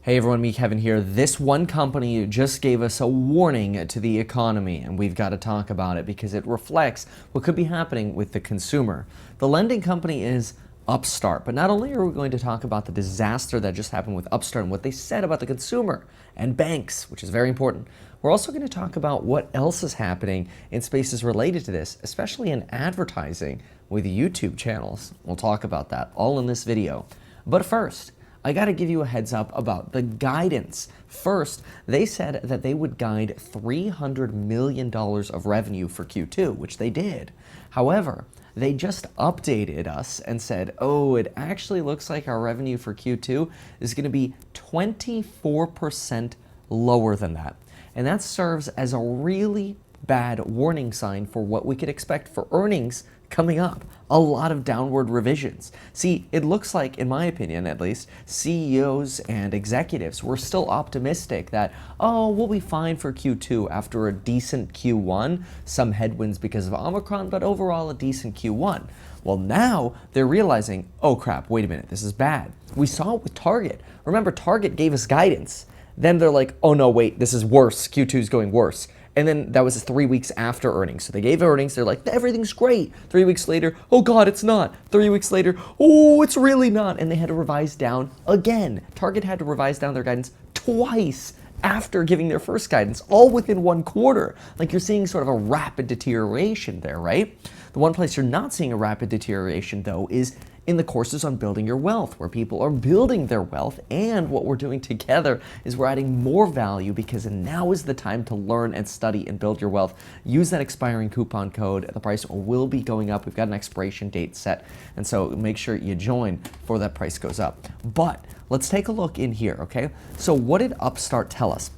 Hey everyone, me Kevin here. This one company just gave us a warning to the economy, and we've got to talk about it because it reflects what could be happening with the consumer. The lending company is Upstart, but not only are we going to talk about the disaster that just happened with Upstart and what they said about the consumer and banks, which is very important, we're also going to talk about what else is happening in spaces related to this, especially in advertising with YouTube channels. We'll talk about that all in this video. But first, I got to give you a heads up about the guidance. First, they said that they would guide $300 million of revenue for Q2, which they did. However, they just updated us and said, oh, it actually looks like our revenue for Q2 is going to be 24% lower than that. And that serves as a really bad warning sign for what we could expect for earnings coming up. A lot of downward revisions. See, it looks like, in my opinion at least, CEOs and executives were still optimistic that, oh, we'll be fine for Q2 after a decent Q1, some headwinds because of Omicron, but overall a decent Q1. Well, now they're realizing, oh crap, wait a minute, this is bad. We saw it with Target. Remember, Target gave us guidance. Then they're like, oh no, wait, this is worse. Q2 is going worse. And then that was 3 weeks after earnings. So they gave earnings. They're like, everything's great. 3 weeks later, oh God, it's not. 3 weeks later, oh, it's really not. And they had to revise down again. Target had to revise down their guidance twice after giving their first guidance, all within 1 quarter. Like you're seeing sort of a rapid deterioration there, right? The one place you're not seeing a rapid deterioration, though, is in the courses on building your wealth, where people are building their wealth, and what we're doing together is we're adding more value because now is the time to learn and study and build your wealth. Use that expiring coupon code. The price will be going up. We've got an expiration date set, and so make sure you join before that price goes up. But let's take a look in here, okay? So what did Upstart tell us?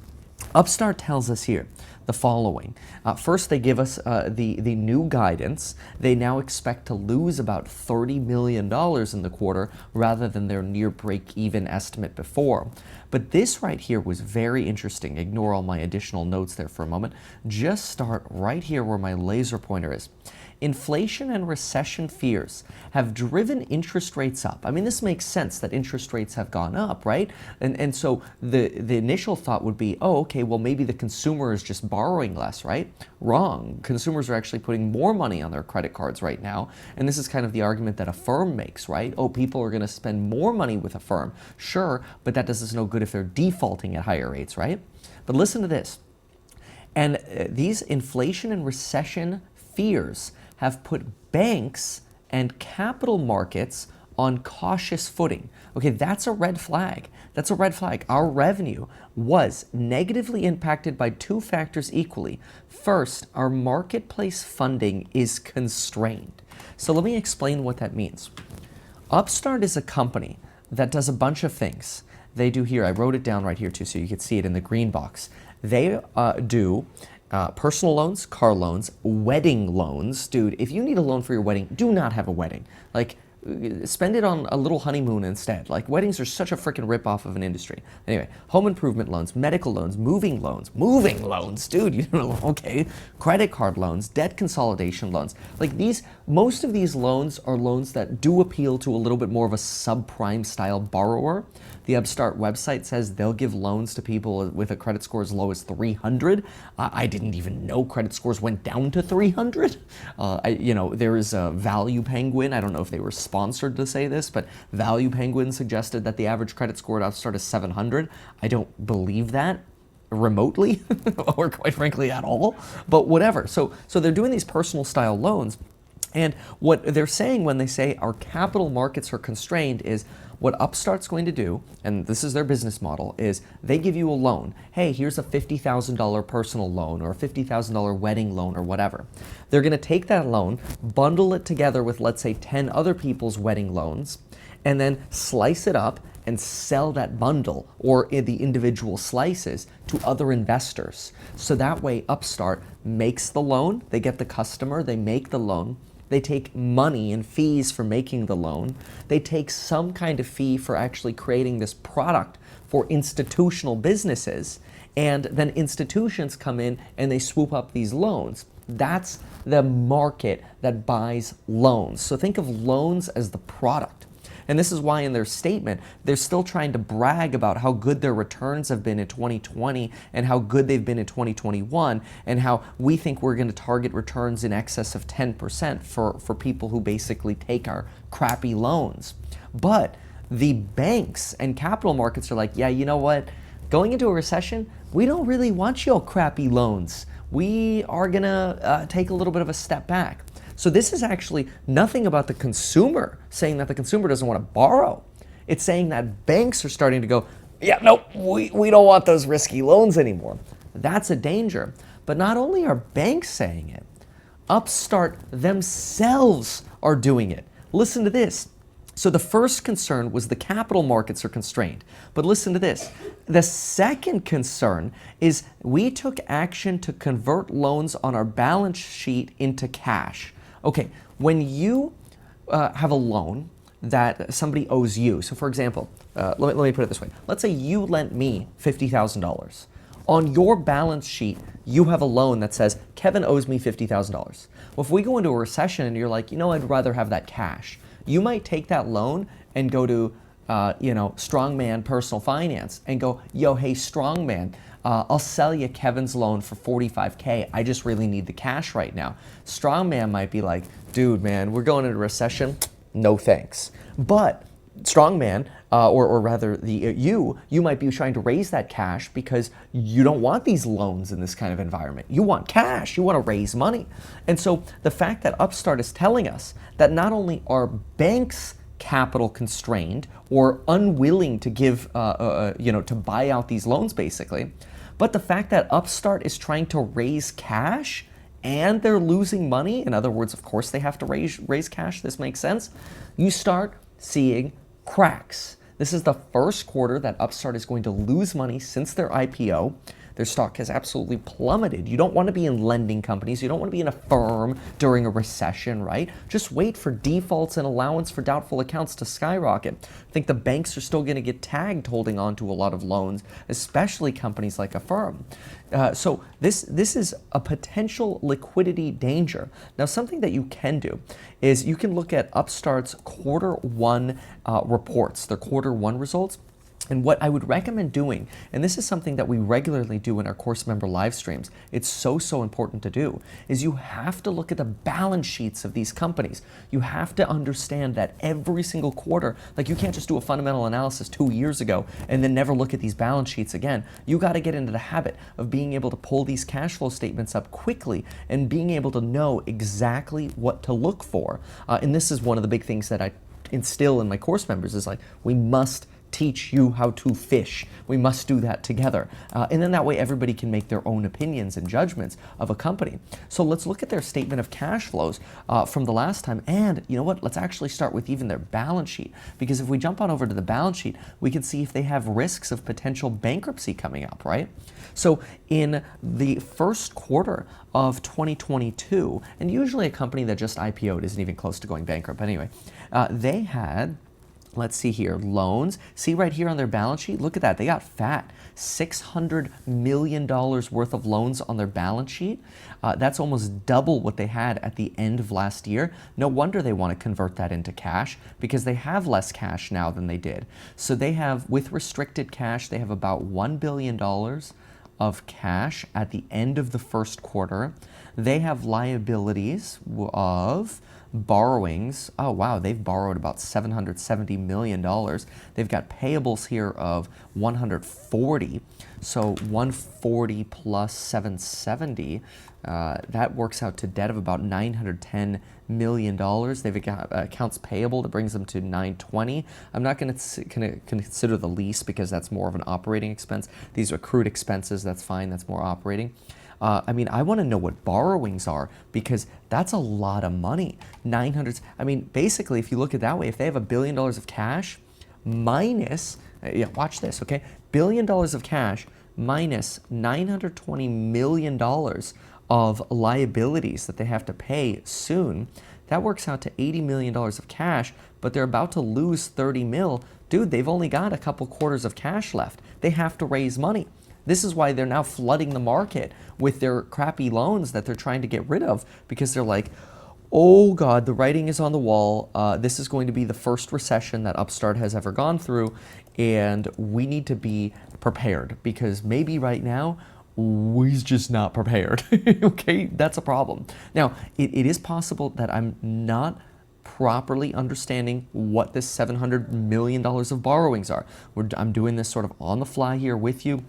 Upstart tells us here the following. First, they give us the new guidance. They now expect to lose about $30 million in the quarter rather than their near break-even estimate before. But this right here was very interesting. Ignore all my additional notes there for a moment. Just start right here where my laser pointer is. Inflation and recession fears have driven interest rates up. I mean, this makes sense that interest rates have gone up, right? And so the initial thought would be, oh, okay, well, maybe the consumer is just borrowing less, right? Wrong. Consumers are actually putting more money on their credit cards right now. And this is kind of the argument that a firm makes, right? Oh, people are going to spend more money with a firm. Sure, but that does us no good if they're defaulting at higher rates, right? But listen to this. And these inflation and recession fears have put banks and capital markets on cautious footing. Okay, that's a red flag. That's a red flag. Our revenue was negatively impacted by 2 factors equally. First, our marketplace funding is constrained. So let me explain what that means. Upstart is a company that does a bunch of things. They do here, I wrote it down right here too so you could see it in the green box. They do personal loans, car loans, wedding loans. Dude, if you need a loan for your wedding, do not have a wedding. Like, spend it on a little honeymoon instead. Like, weddings are such a freaking ripoff of an industry. Anyway, home improvement loans, medical loans, moving loans, dude, you know, okay. Credit card loans, debt consolidation loans. Like most of these loans are loans that do appeal to a little bit more of a subprime style borrower. The Upstart website says they'll give loans to people with a credit score as low as 300. I didn't even know credit scores went down to 300. There is a Value Penguin. I don't know if they were sponsored to say this, but Value Penguin suggested that the average credit score at Upstart is 700. I don't believe that remotely or quite frankly at all, but whatever. So they're doing these personal style loans. And what they're saying when they say our capital markets are constrained is what Upstart's going to do, and this is their business model, is they give you a loan. Hey, here's a $50,000 personal loan or a $50,000 wedding loan or whatever. They're going to take that loan, bundle it together with, let's say, 10 other people's wedding loans, and then slice it up and sell that bundle or the individual slices to other investors. So that way Upstart makes the loan, they get the customer, they make the loan, they take money and fees for making the loan, they take some kind of fee for actually creating this product for institutional businesses, and then institutions come in and they swoop up these loans. That's the market that buys loans. So think of loans as the product. And this is why in their statement, they're still trying to brag about how good their returns have been in 2020 and how good they've been in 2021 and how we think we're going to target returns in excess of 10% for people who basically take our crappy loans. But the banks and capital markets are like, yeah, you know what? Going into a recession, we don't really want your crappy loans. We are gonna take a little bit of a step back. So this is actually nothing about the consumer saying that the consumer doesn't want to borrow. It's saying that banks are starting to go, yeah, nope, we don't want those risky loans anymore. That's a danger. But not only are banks saying it, Upstart themselves are doing it. Listen to this. So the first concern was the capital markets are constrained. But listen to this. The second concern is we took action to convert loans on our balance sheet into cash. Okay, when you have a loan that somebody owes you, so for example, let me put it this way. Let's say you lent me $50,000. On your balance sheet, you have a loan that says, Kevin owes me $50,000. Well, if we go into a recession and you're like, you know, I'd rather have that cash, you might take that loan and go to, Strongman Personal Finance and go, yo, hey, Strongman, I'll sell you Kevin's loan for $45K. I just really need the cash right now. Strongman might be like, dude, man, we're going into a recession. No thanks. But Strongman, or rather you might be trying to raise that cash because you don't want these loans in this kind of environment. You want cash. You want to raise money. And so the fact that Upstart is telling us that not only are banks capital constrained or unwilling to give, to buy out these loans basically, but the fact that Upstart is trying to raise cash and they're losing money, in other words, of course they have to raise cash, this makes sense, you start seeing cracks. This is the first quarter that Upstart is going to lose money since their IPO. Their stock has absolutely plummeted. You don't want to be in lending companies. You don't want to be in a firm during a recession, right? Just wait for defaults and allowance for doubtful accounts to skyrocket. I think the banks are still going to get tagged holding on to a lot of loans, especially companies like Affirm. So this is a potential liquidity danger. Now, something that you can do is you can look at Upstart's quarter one reports, their quarter one results. And what I would recommend doing, and this is something that we regularly do in our course member live streams, it's so important to do, is you have to look at the balance sheets of these companies. You have to understand that every single quarter, like you can't just do a fundamental analysis 2 years ago and then never look at these balance sheets again. You got to get into the habit of being able to pull these cash flow statements up quickly and being able to know exactly what to look for. And this is one of the big things that I instill in my course members is like, we must teach you how to fish. We must do that together. And then that way everybody can make their own opinions and judgments of a company. So let's look at their statement of cash flows from the last time. And you know what? Let's actually start with even their balance sheet. Because if we jump on over to the balance sheet, we can see if they have risks of potential bankruptcy coming up, right? So in the first quarter of 2022, and usually a company that just IPO'd isn't even close to going bankrupt anyway, they had, let's see here, loans. See right here on their balance sheet? Look at that. They got fat. $600 million worth of loans on their balance sheet. That's almost double what they had at the end of last year. No wonder they want to convert that into cash because they have less cash now than they did. So they have, with restricted cash, they have about $1 billion of cash at the end of the first quarter. They have liabilities of borrowings. Oh wow, they've borrowed about $770 million. They've got payables here of 140. So 140 plus 770, that works out to debt of about $910 million. They've got accounts payable that brings them to 920. I'm not going to consider the lease because that's more of an operating expense. These are accrued expenses. That's fine. That's more operating. I want to know what borrowings are because that's a lot of money. 900. Basically, if you look at it that way, if they have $1 billion of cash minus, watch this, okay? $1 billion of cash minus $920 million of liabilities that they have to pay soon, that works out to $80 million of cash, but they're about to lose 30 mil. Dude, they've only got a couple quarters of cash left. They have to raise money. This is why they're now flooding the market with their crappy loans that they're trying to get rid of because they're like, Oh God, the writing is on the wall. This is going to be the first recession that Upstart has ever gone through, and we need to be prepared because maybe right now we's just not prepared. Okay, that's a problem. Now, it is possible that I'm not properly understanding what this $700 million of borrowings are. I'm doing this sort of on the fly here with you.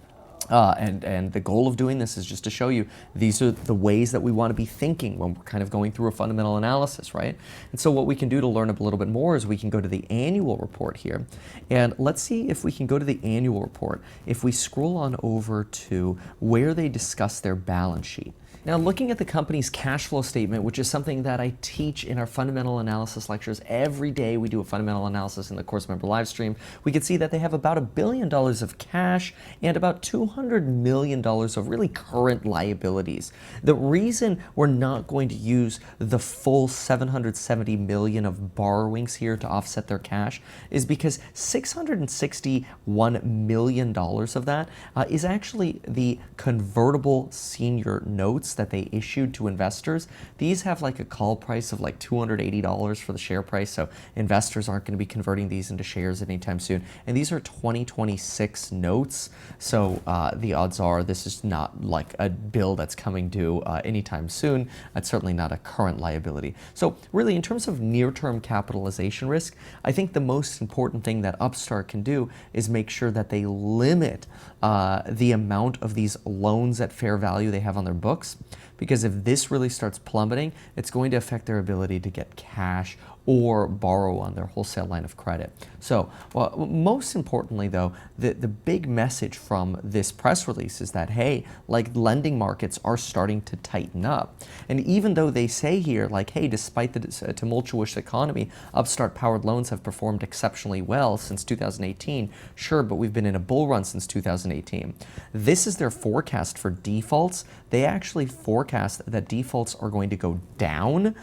And the goal of doing this is just to show you these are the ways that we want to be thinking when we're kind of going through a fundamental analysis, right? And so what we can do to learn a little bit more is we can go to the annual report here. And let's see if we can go to the annual report. If we scroll on over to where they discuss their balance sheet. Now, looking at the company's cash flow statement, which is something that I teach in our fundamental analysis lectures every day, we do a fundamental analysis in the course member live stream, we can see that they have about $1 billion of cash and about $200 million of really current liabilities. The reason we're not going to use the full $770 million of borrowings here to offset their cash is because $661 million of that is actually the convertible senior notes that they issued to investors. These have like a call price of like $280 for the share price, so investors aren't going to be converting these into shares anytime soon. And these are 2026 notes, so the odds are this is not like a bill that's coming due anytime soon. It's certainly not a current liability. So really, in terms of near-term capitalization risk, I think the most important thing that Upstart can do is make sure that they limit the amount of these loans at fair value they have on their books, because if this really starts plummeting, it's going to affect their ability to get cash or borrow on their wholesale line of credit. So, well, most importantly though, the big message from this press release is that, hey, like lending markets are starting to tighten up. And even though they say here, like, hey, despite the tumultuous economy, Upstart powered loans have performed exceptionally well since 2018. Sure, but we've been in a bull run since 2018. This is their forecast for defaults. They actually forecast that defaults are going to go down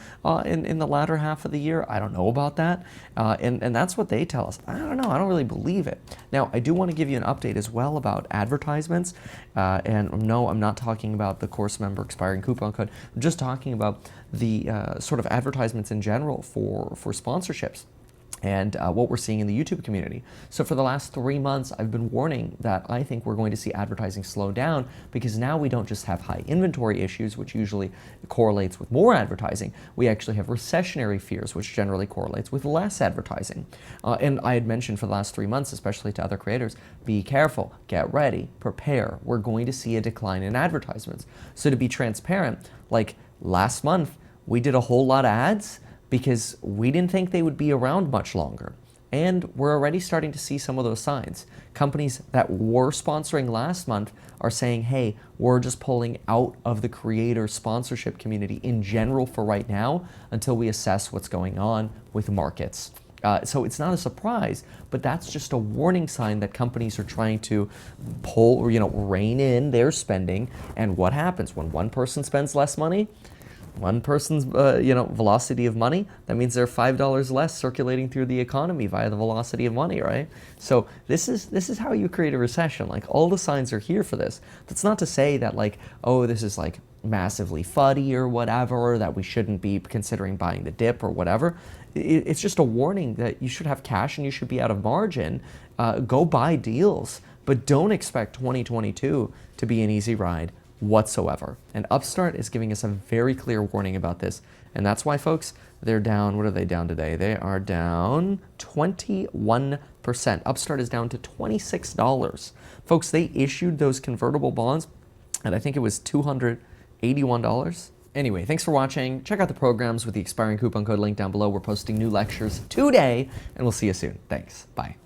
in the latter half of the year. I don't know about that. And that's what they tell us. I don't know. I don't really believe it. Now, I do want to give you an update as well about advertisements. And no, I'm not talking about the course member expiring coupon code. I'm just talking about the sort of advertisements in general for sponsorships and what we're seeing in the YouTube community. So for the last 3 months, I've been warning that I think we're going to see advertising slow down because now we don't just have high inventory issues, which usually correlates with more advertising. We actually have recessionary fears, which generally correlates with less advertising. And I had mentioned for the last 3 months, especially to other creators, be careful, get ready, prepare. We're going to see a decline in advertisements. So to be transparent, like last month, we did a whole lot of ads because we didn't think they would be around much longer. And we're already starting to see some of those signs. Companies that were sponsoring last month are saying, hey, we're just pulling out of the creator sponsorship community in general for right now until we assess what's going on with markets. So it's not a surprise, but that's just a warning sign that companies are trying to pull or, rein in their spending. And what happens when one person spends less money? One person's velocity of money, that means there are $5 less circulating through the economy via the velocity of money, right? So this is how you create a recession. Like, all the signs are here for this. That's not to say that, like, oh, this is like massively fuddy or whatever, that we shouldn't be considering buying the dip or whatever. It's just a warning that you should have cash and you should be out of margin. Go buy deals, but don't expect 2022 to be an easy ride whatsoever. And Upstart is giving us a very clear warning about this. And that's why, folks, they're down. What are they down today? They are down 21%. Upstart is down to $26. Folks, they issued those convertible bonds, and I think it was $281. Anyway, thanks for watching. Check out the programs with the expiring coupon code link down below. We're posting new lectures today, and we'll see you soon. Thanks. Bye.